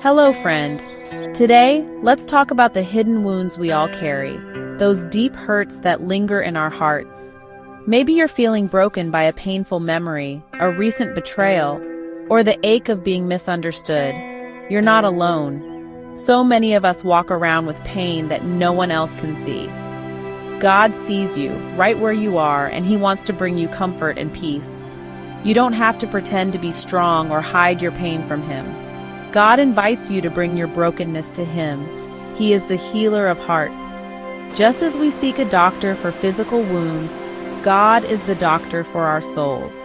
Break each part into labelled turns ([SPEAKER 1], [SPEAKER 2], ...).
[SPEAKER 1] Hello, friend. Today, let's talk about the hidden wounds we all carry, those deep hurts that linger in our hearts. Maybe you're feeling broken by a painful memory, a recent betrayal, or the ache of being misunderstood. You're not alone. So many of us walk around with pain that no one else can see. God sees you right where you are, and He wants to bring you comfort and peace. You don't have to pretend to be strong or hide your pain from Him. God invites you to bring your brokenness to Him. He is the healer of hearts. Just as we seek a doctor for physical wounds, God is the doctor for our souls.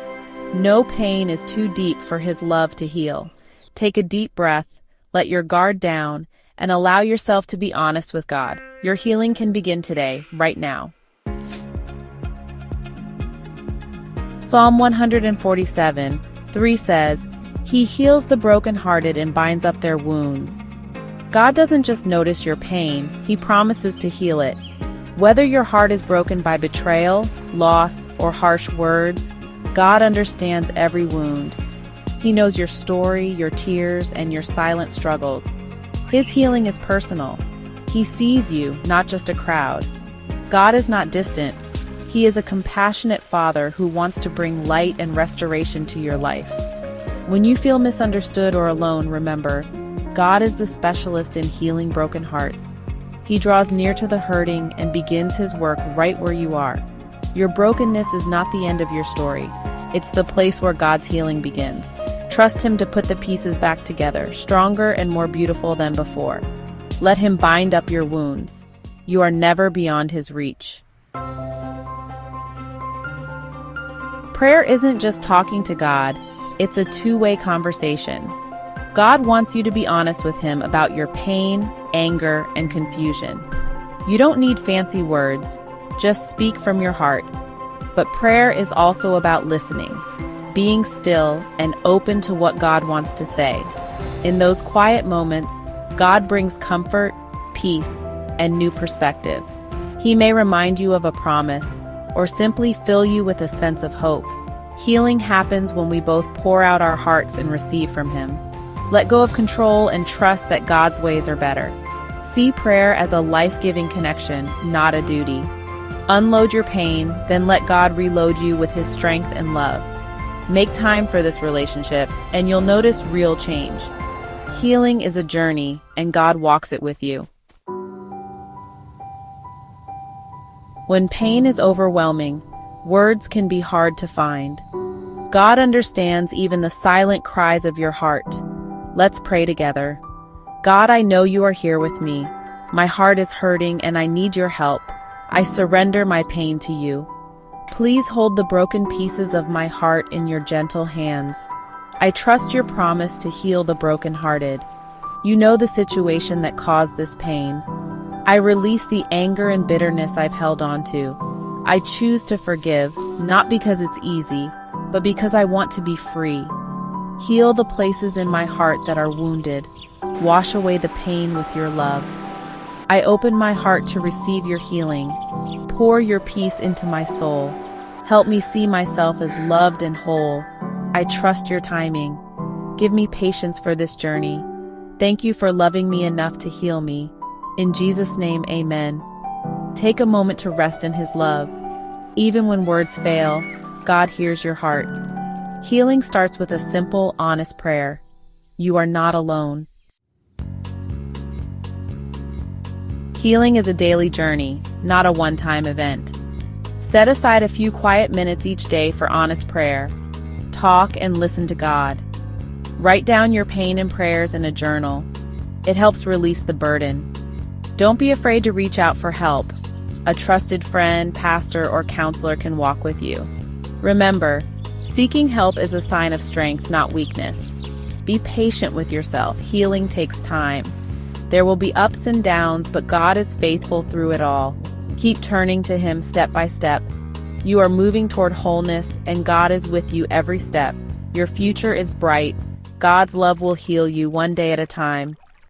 [SPEAKER 1] No pain is too deep for His love to heal. Take a deep breath, let your guard down, and allow yourself to be honest with God. Your healing can begin today, right now. Psalm 147:3 says, "He heals the brokenhearted and binds up their wounds." God doesn't just notice your pain, He promises to heal it. Whether your heart is broken by betrayal, loss, or harsh words, God understands every wound. He knows your story, your tears, and your silent struggles. His healing is personal. He sees you, not just a crowd. God is not distant. He is a compassionate Father who wants to bring light and restoration to your life. When you feel misunderstood or alone, remember, God is the specialist in healing broken hearts. He draws near to the hurting and begins His work right where you are. Your brokenness is not the end of your story. It's the place where God's healing begins. Trust Him to put the pieces back together, stronger and more beautiful than before. Let Him bind up your wounds. You are never beyond His reach. Prayer isn't just talking to God. It's a two-way conversation. God wants you to be honest with Him about your pain, anger, and confusion. You don't need fancy words, just speak from your heart. But prayer is also about listening, being still and open to what God wants to say. In those quiet moments, God brings comfort, peace, and new perspective. He may remind you of a promise or simply fill you with a sense of hope. Healing happens when we both pour out our hearts and receive from Him. Let go of control and trust that God's ways are better. See prayer as a life-giving connection, not a duty. Unload your pain, then let God reload you with His strength and love. Make time for this relationship, and you'll notice real change. Healing is a journey, and God walks it with you. When pain is overwhelming, words can be hard to find. God understands even the silent cries of your heart. Let's pray together. God, I know you are here with me. My heart is hurting and I need your help. I surrender my pain to you. Please hold the broken pieces of my heart in your gentle hands. I trust your promise to heal the brokenhearted. You know the situation that caused this pain. I release the anger and bitterness I've held on to. I choose to forgive, not because it's easy, but because I want to be free. Heal the places in my heart that are wounded. Wash away the pain with your love. I open my heart to receive your healing. Pour your peace into my soul. Help me see myself as loved and whole. I trust your timing. Give me patience for this journey. Thank you for loving me enough to heal me. In Jesus' name, amen. Take a moment to rest in His love. Even when words fail, God hears your heart. Healing starts with a simple, honest prayer. You are not alone. Healing is a daily journey, not a one-time event. Set aside a few quiet minutes each day for honest prayer. Talk and listen to God. Write down your pain and prayers in a journal. It helps release the burden. Don't be afraid to reach out for help. A trusted friend, pastor, or counselor can walk with you. Remember, seeking help is a sign of strength, not weakness. Be patient with yourself. Healing takes time. There will be ups and downs, but God is faithful through it all. Keep turning to Him step by step. You are moving toward wholeness, and God is with you every step. Your future is bright. God's love will heal you one day at a time.